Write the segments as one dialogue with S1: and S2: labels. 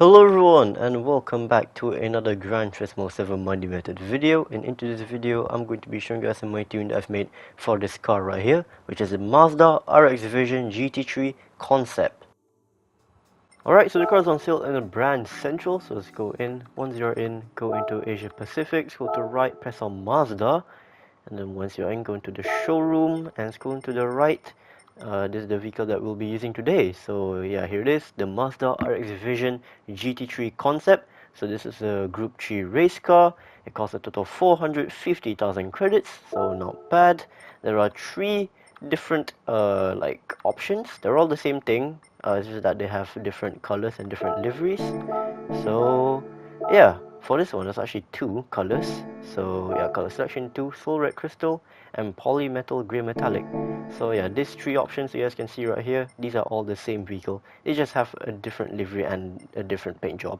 S1: Hello everyone and welcome back to another Gran Turismo 7 Monday Method video. And into this video I'm going to be showing you guys my tune that I've made for this car right here, which is a Mazda RX-VISION GT3 CONCEPT. Alright, so the car is on sale in the brand Central, so let's go in. Once you're in, go into Asia Pacific, scroll to the right, press on Mazda, and then once you're in, go into the showroom and scroll to the right. This is the vehicle that we'll be using today. So yeah, here it is, the Mazda RX-VISION GT3 CONCEPT. So this is a Group 3 race car. It costs a total of 450,000 credits, so not bad. There are three different options. They're all the same thing. It's just that they have different colors and different liveries. So yeah, for this one, there's actually two colors. So yeah, color selection 2, Soul Red Crystal and Polymetal Grey Metallic. So yeah, these three options you guys can see right here, these are all the same vehicle. They just have a different livery and a different paint job.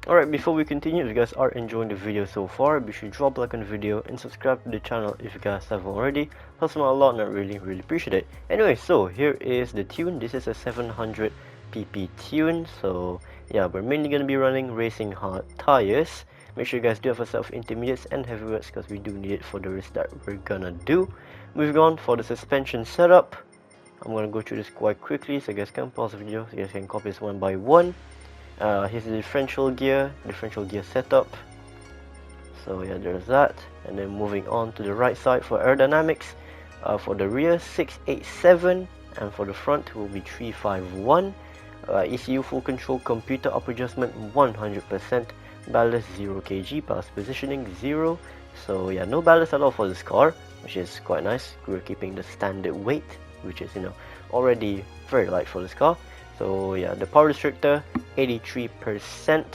S1: Alright, before we continue, if you guys are enjoying the video so far, be sure to drop a like on the video and subscribe to the channel if you guys haven't already. Helps me out a lot and I really appreciate it. Anyway, so here is the tune. This is a 700 pp tune. So yeah, we're mainly going to be running racing hard tires. Make sure you guys do have yourself intermediates and heavyweights because we do need it for the race that we're gonna do. Moving on, for the suspension setup, I'm gonna go through this quite quickly so you guys can pause the video so you guys can copy this one by one. Here's the differential gear setup. So yeah, there's that. And then moving on to the right side for aerodynamics, for the rear 687 and for the front will be 351. ECU full control, computer up adjustment 100%, ballast 0 kg, ballast positioning 0. So yeah, no ballast at all for this car, which is quite nice. We're keeping the standard weight, which is already very light for this car. So yeah, the power restrictor 83%,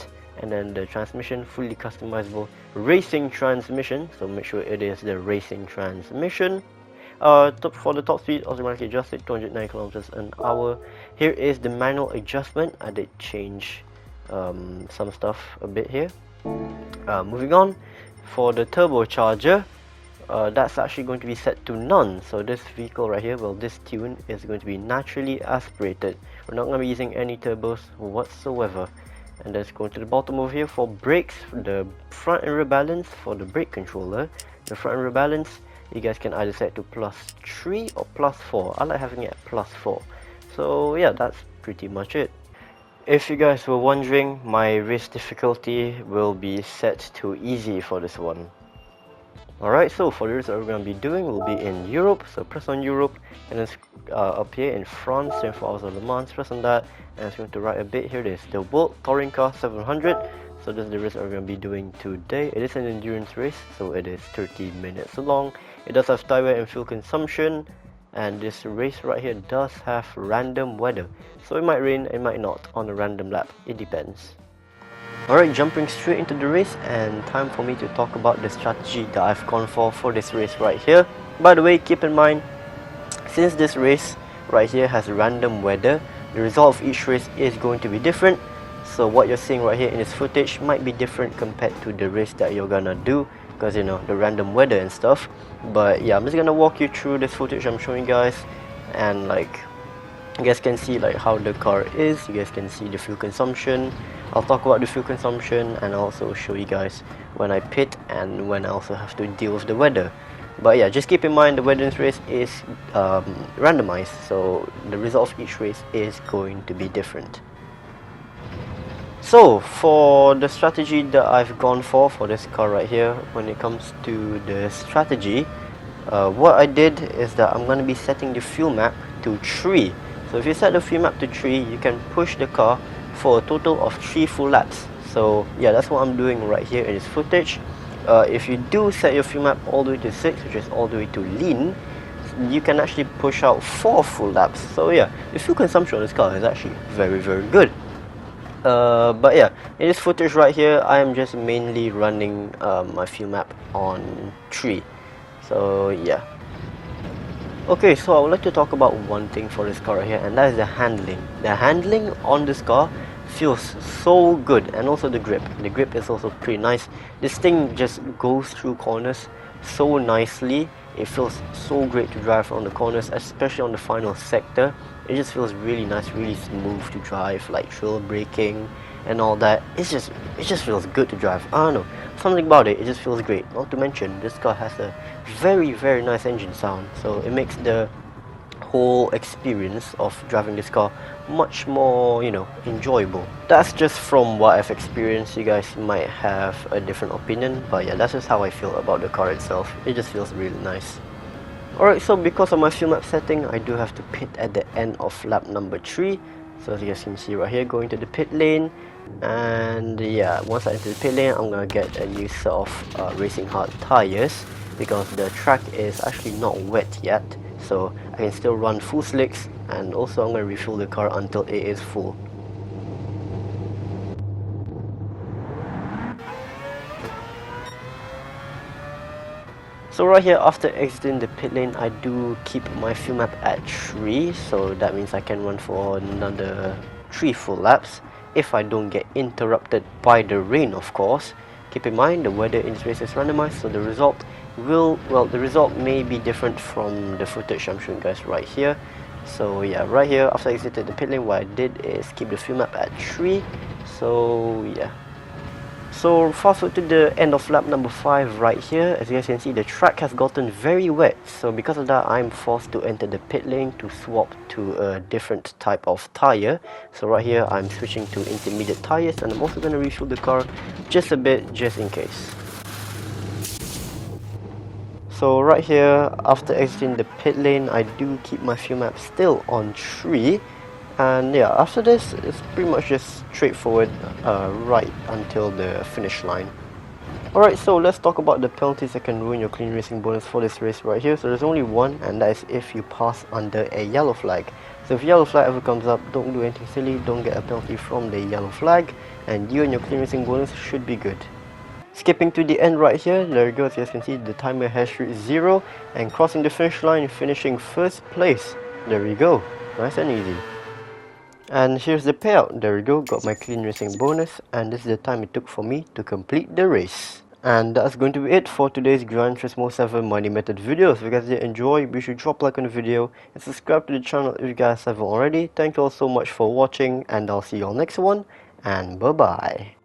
S1: and then the transmission fully customizable racing transmission. So make sure it is the racing transmission. For the top speed, automatically adjusted 209 kilometers an hour. Here is the manual adjustment. I did change some stuff a bit here. Moving on, for the turbocharger, that's actually going to be set to none. So this vehicle right here, well, this tune is going to be naturally aspirated. We're not going to be using any turbos whatsoever. And let's go to the bottom over here for brakes. The front and rear balance for the brake controller, the front and rear balance, you guys can either set to +3 or +4. I like having it at +4. So yeah, that's pretty much it. If you guys were wondering, my race difficulty will be set to easy for this one. Alright, so for the race that we're going to be doing, we'll be in Europe. So press on Europe, and then up here in France, 24 Hours of Le Mans, press on that, and it's going to write a bit. Here it is, the World Touring Car 700. So this is the race that we're going to be doing today. It is an endurance race, so it is 30 minutes long. It does have tire wear and fuel consumption, and this race right here does have random weather. So it might rain, it might not on a random lap, it depends. Alright, jumping straight into the race, and time for me to talk about the strategy that I've gone for this race right here. By the way, keep in mind, since this race right here has random weather, the result of each race is going to be different. So what you're seeing right here in this footage might be different compared to the race that you're gonna do, because the random weather and stuff. But yeah, I'm just gonna walk you through this footage I'm showing you guys, and you guys can see how the car is. You guys can see the fuel consumption. I'll talk about the fuel consumption and also show you guys when I pit and when I also have to deal with the weather. But yeah, just keep in mind the weather in this race is randomized, so the result of each race is going to be different. So for the strategy that I've gone for this car right here, when it comes to the strategy, what I did is that I'm going to be setting the fuel map to 3. So if you set the fuel map to 3, you can push the car for a total of 3 full laps. So yeah, that's what I'm doing right here in this footage. If you do set your fuel map all the way to 6, which is all the way to lean, you can actually push out 4 full laps. So yeah, the fuel consumption on this car is actually very good. But yeah, in this footage right here, I am just mainly running my fuel map on 3. So yeah. Okay, so I would like to talk about one thing for this car right here, and that is the handling. The handling on this car feels so good, and also the grip. The grip is also pretty nice. This thing just goes through corners so nicely. It feels so great to drive on the corners, especially on the final sector. It just feels really nice, really smooth to drive, like trail braking and all that. It just feels good to drive. I don't know, something about it just feels great. Not to mention, this car has a very nice engine sound, so it makes the whole experience of driving this car much more, you know, enjoyable. That's just from what I've experienced. You guys might have a different opinion, but yeah, that's just how I feel about the car itself. It just feels really nice. Alright, so because of my fuel map setting, I do have to pit at the end of lap number 3. So as you guys can see right here, going to the pit lane. And yeah, once I enter the pit lane, I'm gonna get a new set of racing hard tires, because the track is actually not wet yet, so I can still run full slicks. And also I'm going to refuel the car until it is full. So right here, after exiting the pit lane, I do keep my fuel map at 3, so that means I can run for another 3 full laps if I don't get interrupted by the rain, of course. Keep in mind, the weather in this race is randomized, so the result may be different from the footage I'm showing you guys right here. So yeah, right here, after I exited the pit lane, what I did is keep the fuel map at 3. So yeah. So fast forward to the end of lap number 5 right here. As you guys can see, the track has gotten very wet. So because of that, I'm forced to enter the pit lane to swap to a different type of tire. So right here, I'm switching to intermediate tires, and I'm also going to refuel the car just a bit, just in case. So right here, after exiting the pit lane, I do keep my fuel map still on 3. And yeah, after this, it's pretty much just straightforward right until the finish line. Alright, so let's talk about the penalties that can ruin your clean racing bonus for this race right here. So there's only one, and that is if you pass under a yellow flag. So if yellow flag ever comes up, don't do anything silly, don't get a penalty from the yellow flag, and you and your clean racing bonus should be good. Skipping to the end right here, there you go. As you guys can see, the timer has reached 0, and crossing the finish line, finishing first place. There we go, nice and easy. And here's the payout. There we go, got my clean racing bonus, and this is the time it took for me to complete the race. And that's going to be it for today's Gran Turismo 7 money method video. If you guys did enjoy, be sure to drop a like on the video and subscribe to the channel if you guys haven't already. Thank you all so much for watching, and I'll see you all next one, and bye bye.